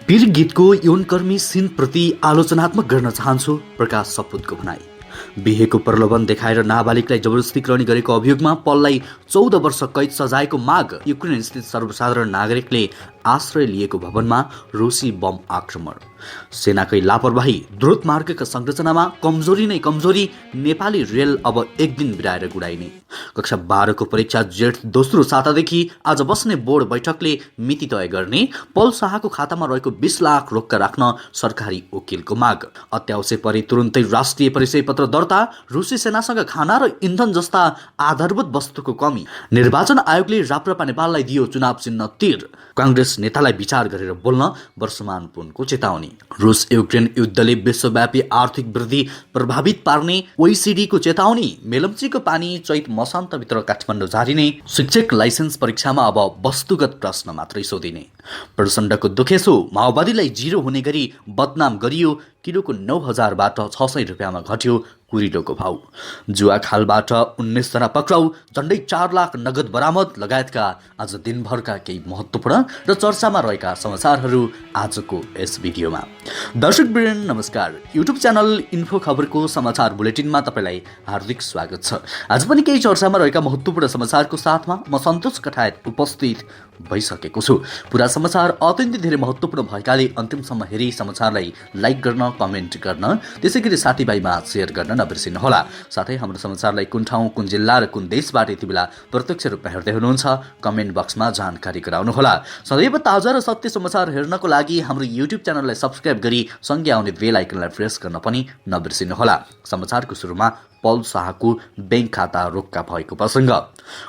वीर गीतको यौनकर्मी सिनप्रति आलोचनात्मक गर्न चाहन्छु। प्रकाश सपुतको भनाई। बिहेको प्रलोभन देखाएर नाबालिगलाई जबरजस्ती करणी गरेको अभियोगमा पललाई 14 वर्ष कैद सजायको माग। युक्रेन स्थित सर्वसाधारण नागरिकले आश्रय लिएको भवनमा रुसी बम आक्रमण। सेनाकै लापरवाही, द्रुत मार्गका संरचनामा कमजोरी नै कमजोरी। नेपाली रेल अब एक दिन बिराएर गुडाइने। कक्षा 12 को परीक्षा जेठ दोस्रो सातादेखि आज बस्ने बोर्ड बैठकले मिति तय गर्ने। पल शाहको खातामा रहेको 20 लाख रोक्का राख्न सरकारी वकिलको माग। अत्यावश्यक परे तुरुन्तै राष्ट्रिय परिचय पत्र दर्ता। रुसी सेनासँग खाना र इन्धन जस्ता आधारभूत वस्तुको कमी। निर्वाचन आयोगले राप्रपा नेपाललाई दियो चुनाव चिन्ह तीर। कांग्रेस नेतालाई विचार गरेर बोल्न वर्षमान पुनको चेतावनी। रुस युक्रेन युद्धले विश्वव्यापी आर्थिक वृद्धि प्रभावित पार्ने ओइसिडीको चेतावनी। मेलम्चीको पानी चैत मसान्तभित्र काठमाडौँ झारिने। शिक्षक लाइसेन्स परीक्षामा अब वस्तुगत प्रश्न मात्रै सोधिने। प्रचण्डको दुखेसो, माओवादीलाई जिरो हुने गरी बदनाम गरियो। किलोको 9,000 बाट 600 रुपियाँमा घट्यो कुरिलोको भाउ। जुवा खालबाट 19 जना पक्राउ, झण्डै 4 लाख नगद बरामद लगायतका आज दिनभरका केही महत्त्वपूर्ण र चर्चामा रहेका समाचारहरू आजको यस भिडियोमा। दर्शकवृन्द नमस्कार। युट्युब च्यानल इन्फो खबरको समाचार बुलेटिनमा तपाईलाई हार्दिक स्वागत छ। आज पनि केही चर्चामा रहेका महत्त्वपूर्ण समाचारको साथमा म सन्तोष कठायत उपस्थित भइसकेको छु। पुरा समाचार अत्यन्तै धेरै महत्त्वपूर्ण भएकाले अन्तिमसम्म हेरी समाचारलाई लाइक गर्न, कमेन्ट गर्न, त्यसैगरी साथीभाइमा सेयर गर्न नबिर्सिनुहोला। साथै हाम्रो समाचारलाई कुन ठाउँ, कुन जिल्ला र कुन देशबाट यति बेला प्रत्यक्ष रूपमा हेर्दै हुनुहुन्छ कमेन्ट बक्समा जानकारी गराउनुहोला। सदैव ताजा र सत्य समाचार हेर्नको लागि हाम्रो युट्युब च्यानललाई सब्स्क्राइब गरी सँगै आउने बेल आइकनलाई प्रेस गर्न पनि नबिर्सिनुहोला। समाचारको सुरुमा पल शाहको बैंक खाता रोक्का भएको प्रसङ्ग।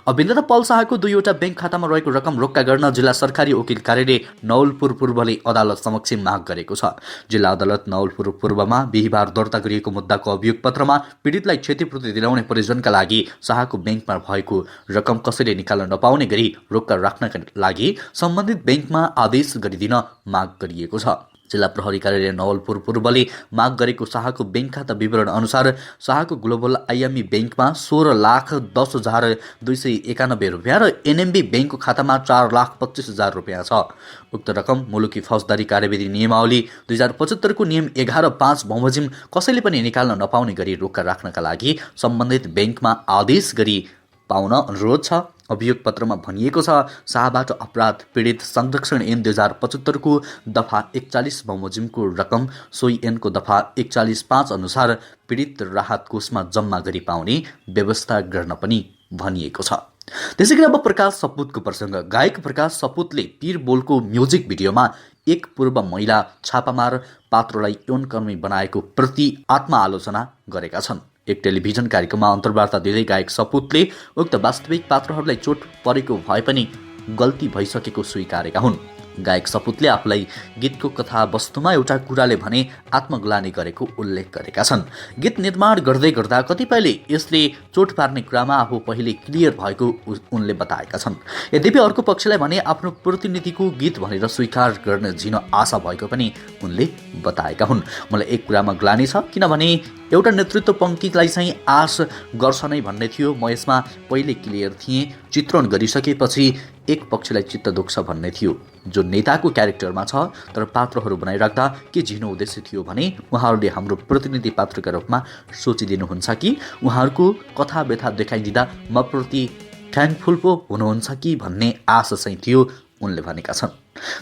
अभिनेता पल शाहको 2वटा बैंक खातामा रहेको रकम रोक्का गर्न जिल्ला सरकारी वकिल कार्यालय नवलपुर पूर्वले अदालत समक्ष माग गरेको छ। जिल्ला अदालत नवलपुर पूर्वमा बिहिबार दर्ता गरिएको मुद्दाको अभियोग पत्रमा पीडितलाई क्षतिपूर्ति दिलाउने प्रयोजनका लागि शाहको बैंकमा भएको रकम कसैले निकाल्न नपाउने गरी रोक्का राख्नका लागि सम्बन्धित बैंकमा आदेश गरिदिन माग गरिएको छ। जिल्ला प्रहरी कार्यालय नवलपुर पूर्वले माग गरेको शाहको बैंक खाता विवरण अनुसार शाहको ग्लोबल आइएमई बैंकमा 16,10,291 रुपियाँ र एनएमबी बैंकको खातामा 4,25,000 रुपियाँ छ। उक्त रकम मुलुकी फौजदारी कार्यविधि नियमावली 2075 को नियम 11(5) बमोजिम कसैले पनि निकाल्न नपाउने गरी रोक्का राख्नका लागि सम्बन्धित बैंकमा आदेश गरी पाउन अनुरोध छ। अभियोग पत्रमा भनिएको छ, शाहबाट अपराध पीडित संरक्षण ऐन 2075 को दफा 41 बमोजिमको रकम सोही ऐनको दफा 41(5) अनुसार पीडित राहत कोषमा जम्मा गरी पाउने व्यवस्था गर्न पनि भनिएको छ। त्यसैगरी अब प्रकाश सपुतको प्रसङ्ग। गायक प्रकाश सपुतले पीर बोलको म्युजिक भिडियोमा एक पूर्व महिला छापामार पात्रलाई यौनकर्मी बनाएको प्रति आत्मआलोचना गरेका छन्। एक टेलिभिजन कार्यक्रममा अन्तर्वार्ता दिँदै गायक सपुतले उक्त वास्तविक पात्रहरूलाई चोट परेको भए पनि गल्ती भइसकेको स्वीकारेका हुन्। गायक सपुतले आफूलाई गीतको कथा वस्तुमा एउटा कुराले भने आत्मग्लानी गरेको उल्लेख गरेका छन्। गीत निर्माण गर्दै गर्दा कतिपयले यसले चोट पार्ने कुरामा आफू पहिले क्लियर भएको उनले बताएका छन्। यद्यपि अर्को पक्षलाई भने आफ्नो प्रतिनिधिको गीत भनेर स्वीकार गर्न झिन आशा भएको पनि उनले बताएका हुन्। मलाई एक कुरामा ग्लानी छ, किनभने एउटा नेतृत्व पङ्क्तिलाई चाहिँ आश गर्छ नै भन्ने थियो। म यसमा पहिले क्लियर थिएँ। चित्रण गरिसकेपछि एक पक्षलाई चित्त दुख्छ भन्ने थियो, जो नेताको क्यारेक्टरमा छ। तर पात्रहरू बनाइराख्दा के झिनो उद्देश्य थियो भने उहाँहरूले हाम्रो प्रतिनिधि पात्रका रूपमा सोचिदिनुहुन्छ कि उहाँहरूको कथा व्यथा देखाइदिँदा म प्रति थ्याङ्कफुल पो हुनुहुन्छ कि भन्ने आशा चाहिँ थियो, उनले भनेका छन्।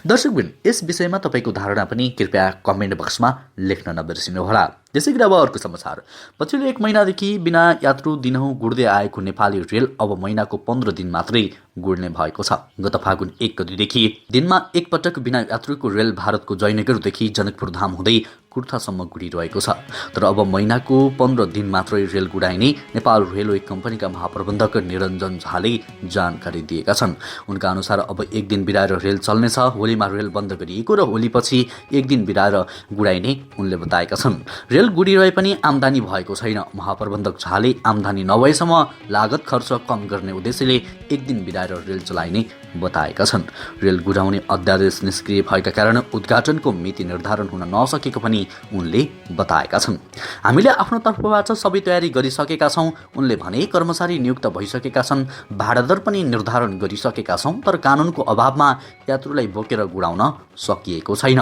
दर्शकबिन, यस विषयमा तपाईँको धारणा पनि कृपया कमेन्ट बक्समा लेख्न नबिर्सिनुहोला। त्यसैगरी अब अर्को समाचार। पछिल्लो 1 महिनादेखि बिना यात्रु दिनहुँ गुड्दै आएको नेपाली रेल अब महिनाको 15 दिन मात्रै गुड्ने भएको छ। गत फागुन 1 गतेदेखि दिनमा एक पटक बिना यात्रुको रेल भारतको जयनगरदेखि जनकपुर धाम हुँदै कुर्थासम्म गुडिरहेको छ। तर अब महिनाको 15 दिन मात्रै रेल गुडाइने नेपाल रेलवे कम्पनीका महाप्रबन्धक निरञ्जन झाले जानकारी दिएका छन्। उनका अनुसार अब एक दिन बिराएर रेल चल्नेछ। होलीमा रेल बन्द गरिएको र होलीपछि एक दिन बिराएर गुडाइने उनले बताएका छन्। रेल गुडिरहे पनि आम्दानी भएको छैन। महाप्रबन्धक झाले आम्दानी नभएसम्म लागत खर्च कम गर्ने उद्देश्यले एक दिन बिराएर रेल चलाइने बताएका छन्। रेल गुडाउने अध्यादेश निष्क्रिय भएका कारण उद्घाटनको मिति निर्धारण हुन नसकेको पनि उनले बताएका छन्। हामीले आफ्नो तर्फबाट सबै तयारी गरिसकेका छौँ उनले भने। कर्मचारी नियुक्त भइसकेका छन्, भाडा दर पनि निर्धारण गरिसकेका छौँ, तर कानुनको अभावमा यात्रुलाई बोकेर गुडाउन सकिएको छैन।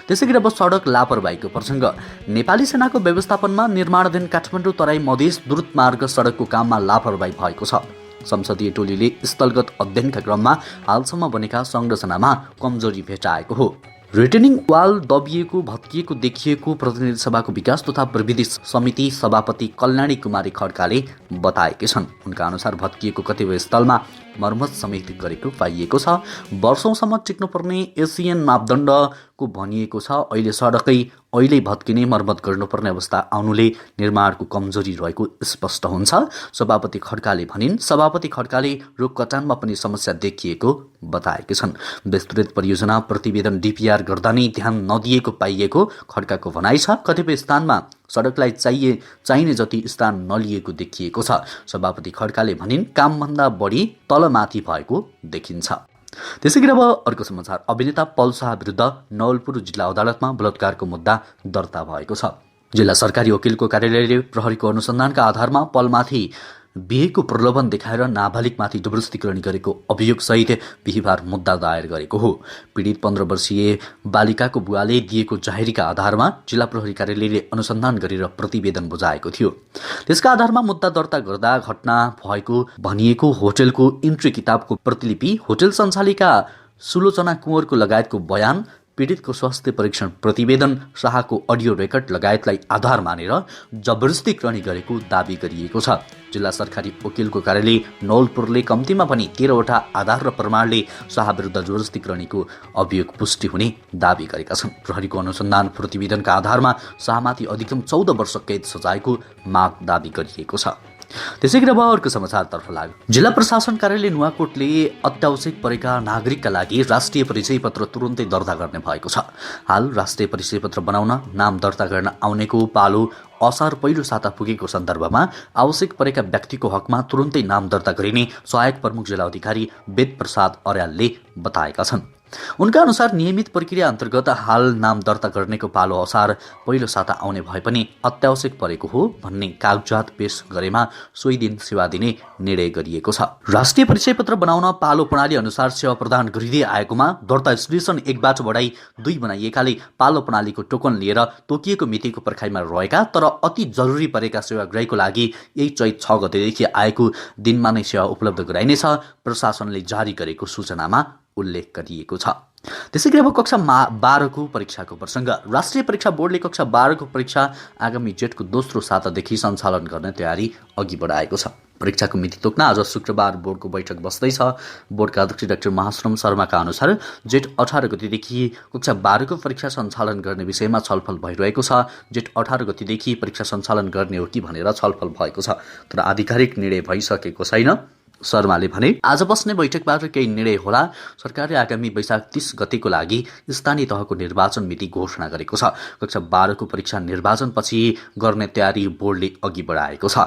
त्यसैगरी अब सडक लापरवाहीको प्रसङ्ग। नेपाली सेनाको व्यवस्थापनमा निर्माणाधीन काठमाडौँ तराई मधेस द्रुत मार्ग सडकको काममा लापरवाही भएको छ। संसदीय टोलीले स्थलगत अध्ययनका क्रममा हालसम्म बनेका संरचनामा कमजोरी भेटाएको हो। रिटेनिङ वाल दबिएको भत्किएको देखिएको प्रतिनिधि सभाको विकास तथा प्रविधि समिति सभापति कल्याणी कुमारी खड्काले बताएकी छन्। उनका अनुसार भत्किएको कतिपय स्थलमा मर्मत समेत गरेको पाइएको छ। वर्षौंसम्म टिक्नुपर्ने एसियन मापदण्डको भनिएको छ। अहिले सडकै अहिले भत्किने मर्मत गर्नुपर्ने अवस्था आउनुले निर्माणको कमजोरी रहेको स्पष्ट हुन्छ, सभापति खड्काले भनिन्। सभापति खड्काले रुख कटानमा पनि समस्या देखिएको बताएकी छन्। विस्तृत परियोजना प्रतिवेदन डिपिआर गर्दा नै ध्यान नदिएको पाइएको खड्काको भनाइ छ। कतिपय स्थानमा सडकलाई चाहिने जति स्थान नलिएको देखिएको छ। सभापति खड्काले भनिन्, कामभन्दा बढी तलमाथि भएको देखिन्छ। त्यसैगरी अब अर्को समाचार। अभिनेता पल शाह विरुद्ध नवलपुर जिल्ला अदालतमा बलात्कारको मुद्दा दर्ता भएको छ। जिल्ला सरकारी वकिलको कार्यालयले प्रहरीको अनुसन्धानका आधारमा पलमाथि बिहेको प्रलोभन देखाएर नाबालिगमाथि जबरजस्तीकरण गरेको अभियोगसहित बिहिबार मुद्दा दायर गरेको हो। पीडित 15 वर्षीय बालिकाको बुवाले दिएको जाहेरीका आधारमा जिल्ला प्रहरी कार्यालयले अनुसन्धान गरेर प्रतिवेदन बुझाएको थियो। त्यसका आधारमा मुद्दा दर्ता गर्दा घटना भएको भनिएको होटलको इन्ट्री किताबको प्रतिलिपि, होटल सञ्चालिका सुलोचना कुँवरको लगायतको बयान, पीडितको स्वास्थ्य परीक्षण प्रतिवेदन, शाहको अडियो रेकर्ड लगायतलाई आधार मानेर जबरजस्तीकरण गरेको दावी गरिएको छ। जिल्ला सरकारी वकिलको कार्यालय नवलपुरले कम्तीमा पनि 13वटा आधार र प्रमाणले शाह विरुद्ध जबरजस्तीकरणको अभियोग पुष्टि हुने दावी गरेका छन्। प्रहरीको अनुसन्धान प्रतिवेदनका आधारमा शाहमाथि अधिकतम 14 वर्ष कैद सजायको माग दावी गरिएको छ। त्यसैगरी अब अर्को समाचारतर्फ लाग्यो। जिल्ला प्रशासन कार्यालय नुवाकोटले अत्यावश्यक परेका नागरिकका लागि राष्ट्रिय परिचय पत्र तुरुन्तै दर्ता गर्ने भएको छ। हाल राष्ट्रिय परिचय पत्र बनाउन नाम दर्ता गर्न आउनेको पालो असार पहिलो साता पुगेको सन्दर्भमा आवश्यक परेका व्यक्तिको हकमा तुरुन्तै नाम दर्ता गरिने सहायक प्रमुख जिल्ला अधिकारी वेद प्रसाद अर्यालले बताएका छन्। उनका अनुसार नियमित प्रक्रिया अन्तर्गत हाल नाम दर्ता गर्नेको पालो असार पहिलो साता आउने भए पनि अत्यावश्यक परेको हो भन्ने कागजात पेश गरेमा सोही दिन सेवा दिने निर्णय गरिएको छ। राष्ट्रिय परिचय पत्र बनाउन पालो प्रणाली अनुसार सेवा प्रदान गरिँदै आएकोमा दर्ता स्टेसन 1बाट बढाई 2 बनाइएकाले पालो प्रणालीको टोकन लिएर तोकिएको मितिको पर्खाइमा रहेका तर अति जरुरी परेका सेवाग्राहीको लागि यही चैत 6 गतेदेखि आएको दिनमा नै सेवा उपलब्ध गराइनेछ प्रशासनले जारी गरेको सूचनामा उल्लेख गरिएको छ। त्यसैगरी अब कक्षा 12को परीक्षाको प्रसङ्ग। राष्ट्रिय परीक्षा बोर्डले कक्षा 12को परीक्षा आगामी जेठको दोस्रो सातादेखि सञ्चालन गर्ने तयारी अघि बढाएको छ। परीक्षाको मिति तोक्न आज शुक्रबार बोर्डको बैठक बस्दैछ। बोर्डका अध्यक्ष डाक्टर महाश्रम शर्माका अनुसार जेठ 18 गतेदेखि कक्षा 12को परीक्षा सञ्चालन गर्ने विषयमा छलफल भइरहेको छ। जेठ 18 गतेदेखि परीक्षा सञ्चालन गर्ने हो कि भनेर छलफल भएको छ, तर आधिकारिक निर्णय भइसकेको छैन। शर्माले भने आज बस्ने बैठकबाट केही निर्णय होला। सरकारले आगामी वैशाख 30 गतेको लागि स्थानीय तहको निर्वाचन मिति घोषणा गरेको छ। कक्षा 12को परीक्षा निर्वाचनपछि गर्ने तयारी बोर्डले अघि बढाएको छ।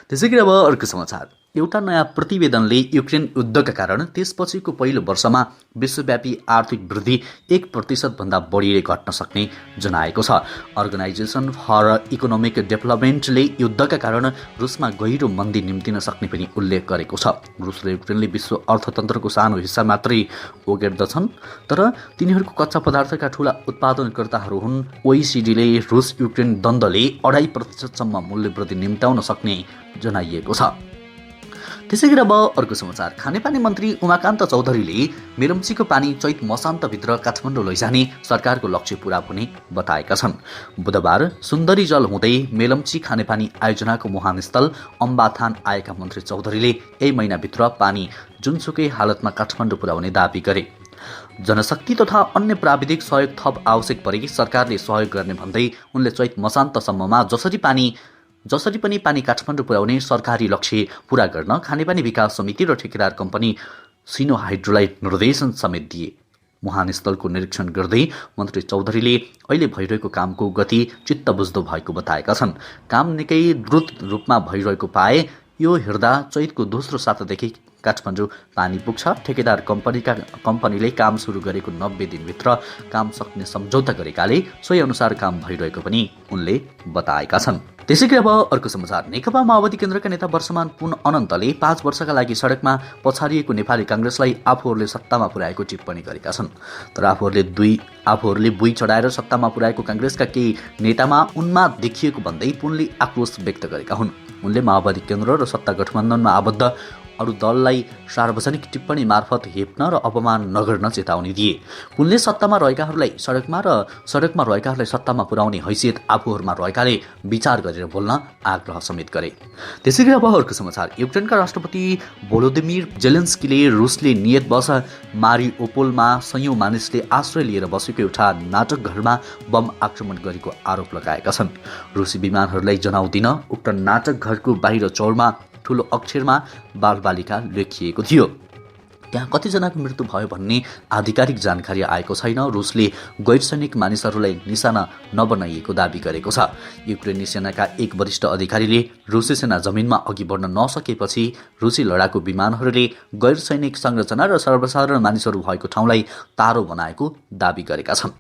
त्यसैगरी अब अर्को समाचार। एउटा नयाँ प्रतिवेदनले युक्रेन युद्धका कारण त्यसपछिको पहिलो वर्षमा विश्वव्यापी आर्थिक वृद्धि 1% भन्दा बढीले घट्न सक्ने जनाएको छ। अर्गनाइजेसन फर इकोनोमिक डेभलपमेन्टले युद्धका कारण रुसमा गहिरो मन्दी निम्तिन सक्ने पनि उल्लेख गरेको छ। रुस र युक्रेनले विश्व अर्थतन्त्रको सानो हिस्सा मात्रै ओगेर्दछन्, तर तिनीहरूको कच्चा पदार्थका ठूला उत्पादनकर्ताहरू हुन्। ओइसिडीले रुस युक्रेन द्वन्द्वले 2.5% मूल्य वृद्धि निम्त्याउन सक्ने जनाइएको छ। त्यसैगरी अब अर्को समाचार। खानेपानी मन्त्री उमाकान्त चौधरीले मेलम्चीको पानी चैत मसान्तभित्र काठमाडौँ लैजाने सरकारको लक्ष्य पूरा हुने बताएका छन्। बुधबार सुन्दरी जल हुँदै मेलम्ची खानेपानी आयोजनाको मुहानस्थल अम्बाथान आएका मन्त्री चौधरीले यही महिनाभित्र पानी जुनसुकै हालतमा काठमाडौँ पुर्याउने दावी गरे। जनशक्ति तथा अन्य प्राविधिक सहयोग थप आवश्यक परे सरकारले सहयोग गर्ने भन्दै उनले चैत मसान्तसम्ममा जसरी पनि पानी काठमाडौँ पुर्याउने सरकारी लक्ष्य पूरा गर्न खानेपानी विकास समिति र ठेकेदार कम्पनी सिनो हाइड्रोलाई निर्देशन समेत दिए। मुहानस्थलको निरीक्षण गर्दै मन्त्री चौधरीले अहिले भइरहेको कामको गति चित्त बुझ्दो भएको बताएका छन्। काम निकै द्रुत रूपमा भइरहेको पाए यो हेर्दा चैतको दोस्रो सातादेखि काठमाडौँ पानी पुग्छ, ठेकेदार कम्पनीले काम सुरु गरेको 90 दिनभित्र काम सक्ने सम्झौता गरेकाले सोही अनुसार काम भइरहेको पनि उनले बताएका छन्। त्यसैगरी अब अर्को समाचार। नेकपा माओवादी केन्द्रका नेता वर्षमान पुन अनन्तले 5 वर्षका लागि सडकमा पछाडिएको नेपाली काङ्ग्रेसलाई आफूहरूले सत्तामा पुर्याएको टिप्पणी गरेका छन्। तर आफूहरूले बुई चढाएर सत्तामा पुर्याएको काङ्ग्रेसका केही नेतामा उन्माद देखिएको भन्दै पुनले आक्रोश व्यक्त गरेका हुन्। उनले माओवादी केन्द्र र सत्ता गठबन्धनमा आबद्ध अरू दललाई सार्वजनिक टिप्पणी मार्फत हेप्न र अपमान नगर्न चेतावनी दिए। पुनले सत्तामा रहेकाहरूलाई सडकमा रहेकाहरूलाई सत्तामा पुर्याउने हैसियत आफूहरूमा रहेकाले विचार गरेर बोल्न आग्रह समेत गरे। त्यसैगरी अब अर्को समाचार। युक्रेनका राष्ट्रपति भोलोदिमिर जेलेन्स्कीले रुसले नियतवश मारिउपोलमा सयौं मानिसले आश्रय लिएर बसेको एउटा नाटक घरमा बम आक्रमण गरेको आरोप लगाएका छन्। रुसी विमानहरूलाई जनाउ दिन उक्त नाटक घरको बाहिर चौरमा ठुलो अक्षरमा बालबालिका लेखिएको थियो। त्यहाँ कतिजनाको मृत्यु भयो भन्ने आधिकारिक जानकारी आएको छैन। रुसले गैर सैनिक मानिसहरूलाई निशाना नबनाइएको दावी गरेको छ। युक्रेनी सेनाका एक वरिष्ठ अधिकारीले रुसी सेना जमिनमा अघि बढ्न नसकेपछि रुसी लडाकु विमानहरूले गैर सैनिक संरचना र सर्वसाधारण मानिसहरू भएको ठाउँलाई तारो बनाएको दावी गरेका छन्।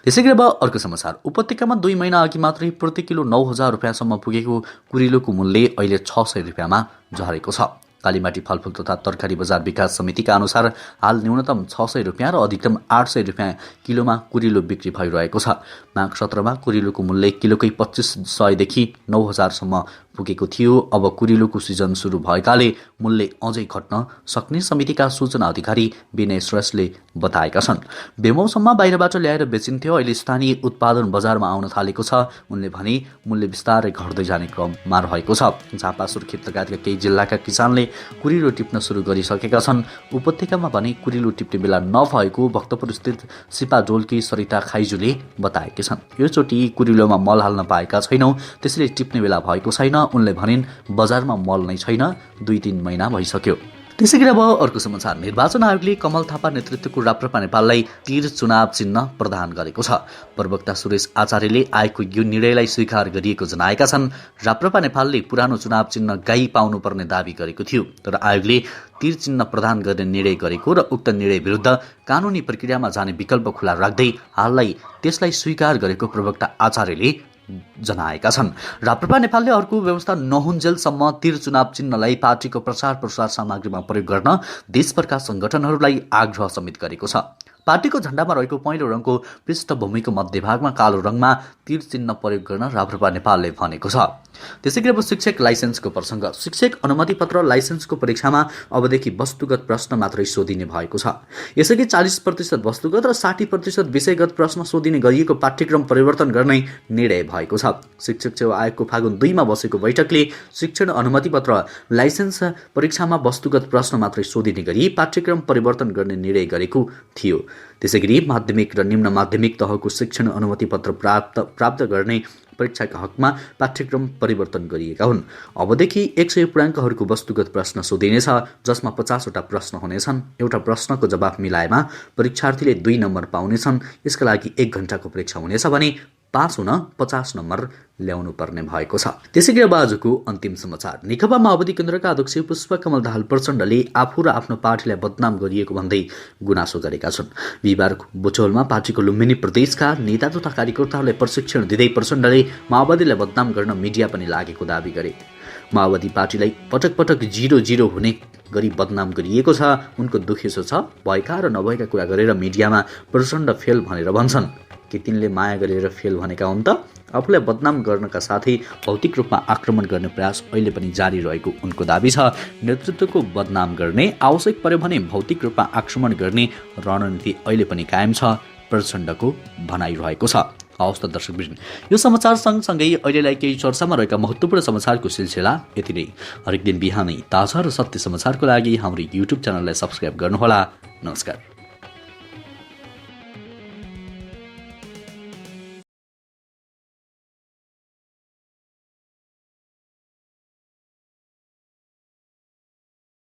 त्यसैगरी अब अर्को समाचार। उपत्यकामा 2 महिना अघि मात्रै प्रति किलो 9,000 रुपियाँसम्म पुगेको कुरिलोको मूल्य अहिले 600 रुपियाँमा झरेको छ। कालीमाटी फलफुल तथा तरकारी बजार विकास समितिका अनुसार हाल न्यूनतम 600 रुपियाँ र अधिकतम 800 रुपियाँ किलोमा कुरिलो बिक्री भइरहेको छ। माघ सत्रमा कुरिलोको मूल्य किलोकै 2500 देखि 9,000सम्म पुगेको थियो। अब कुरिलोको सिजन सुरु भएकाले मूल्य अझै घट्न सक्ने समितिका सूचना अधिकारी विनय श्रेष्ठले बताएका छन्। बेमौसममा बाहिरबाट ल्याएर बेचिन्थ्यो, अहिले स्थानीय उत्पादन बजारमा आउन थालेको छ। उनले भने मूल्य बिस्तारै घट्दै जाने क्रममा रहेको छ। झापा सुर्खेत लगायतका केही जिल्लाका किसानले कुरिलो टिप्न सुरु गरिसकेका छन्। उपत्यकामा भने कुरिलो टिप्ने बेला नभएको भक्तपुर स्थित सिपाडोलकी सरिता खाइजुले बताएका छन्। योचोटि कुरिलोमा मल हाल्न पाएका छैनौँ, त्यसैले टिप्ने बेला भएको छैन। उनले भनिन् बजारमा मल नै छैन, 2-3 महिना भइसक्यो। त्यसैगरी अब अर्को समाचार। निर्वाचन आयोगले कमल थापा नेतृत्वको राप्रपा नेपाललाई तीर चुनाव चिन्ह प्रदान गरेको छ। प्रवक्ता सुरेश आचार्यले आयोगको यो निर्णयलाई स्वीकार गरिएको जनाएका छन्। राप्रपा नेपालले पुरानो चुनाव चिन्ह गाई पाउनुपर्ने दावी गरेको थियो, तर आयोगले तीर चिन्ह प्रदान गर्ने निर्णय गरेको र उक्त निर्णय विरुद्ध कानुनी प्रक्रियामा जाने विकल्प खुला राख्दै हाललाई त्यसलाई स्वीकार गरेको प्रवक्ता आचार्यले जनाएका छन्। राप्रपा नेपालले अर्को व्यवस्था नहुन्जेलसम्म तीर चुनाव चिन्हलाई पार्टीको प्रचार सामग्रीमा प्रयोग गर्न देशभरका संगठनहरूलाई आग्रह समेत गरेको छ। पार्टीको झण्डामा रहेको पहिलो रङको पृष्ठभूमिको मध्यभागमा कालो रङमा तीर चिन्ह प्रयोग गर्न राप्रपा नेपालले भनेको छ। त्यसैगरी अब शिक्षक लाइसेन्सको प्रसङ्ग। शिक्षक अनुमति पत्र लाइसेन्सको परीक्षामा अबदेखि वस्तुगत प्रश्न मात्रै सोधिने भएको छ। यसअघि 40% वस्तुगत र 60% विषयगत प्रश्न सोधिने गरिएको पाठ्यक्रम परिवर्तन गर्ने निर्णय भएको छ। शिक्षक सेवा आयोगको फागुन 2मा बसेको बैठकले शिक्षण अनुमति पत्र लाइसेन्स परीक्षामा वस्तुगत प्रश्न मात्रै सोधिने गरी पाठ्यक्रम परिवर्तन गर्ने निर्णय गरेको थियो। त्यसैगरी माध्यमिक र निम्न माध्यमिक तहको शिक्षण अनुमति पत्र प्राप्त गर्ने परीक्षाका हकमा पाठ्यक्रम परिवर्तन गरिएका हुन्। अबदेखि 100 पूर्णाङ्कहरूको वस्तुगत प्रश्न सोधिनेछ, जसमा 50 वटा प्रश्न हुनेछन्। एउटा प्रश्नको जवाफ मिलाएमा परीक्षार्थीले 2 नम्बर पाउनेछन्। यसका लागि 1 घण्टाको परीक्षा हुनेछ भने पास हुन 50 नम्बर ल्याउनु पर्ने भएको छ। त्यसैगरी अब आजको अन्तिम समाचार। नेकपा माओवादी केन्द्रका अध्यक्ष पुष्पकमल दाहाल प्रचण्डले आफू र आफ्नो पार्टीलाई बदनाम गरिएको भन्दै गुनासो गरेका छन्। बिहिबार बुटवलमा पार्टीको लुम्बिनी प्रदेशका नेता तथा कार्यकर्ताहरूलाई प्रशिक्षण दिँदै प्रचण्डले माओवादीलाई बदनाम गर्न मिडिया पनि लागेको दावी गरे। माओवादी पार्टीलाई पटक पटक 0-0 हुने गरी बदनाम गरिएको छ। उनको दुखेसो छ। भएका र नभएका कुरा गरेर मिडियामा प्रचण्ड फेल भनेर भन्छन्। कि तिनले माया गरेर फेल भनेका हुन् त? आफूलाई बदनाम गर्नका साथै भौतिक रूपमा आक्रमण गर्ने प्रयास अहिले पनि जारी रहेको उनको दावी छ। नेतृत्वको बदनाम गर्ने, आवश्यक पर्यो भने भौतिक रूपमा आक्रमण गर्ने रणनीति अहिले पनि कायम छ, प्रचण्डको भनाइरहेको छ। हवस् त दर्शकवृन्द, यो समाचार सँगसँगै अहिलेलाई केही चर्चामा रहेका महत्त्वपूर्ण समाचारको सिलसिला यति नै। हरेक दिन बिहानै ताजा र सत्य समाचारको लागि हाम्रो YouTube च्यानललाई सब्स्क्राइब गर्नुहोला। नमस्कार।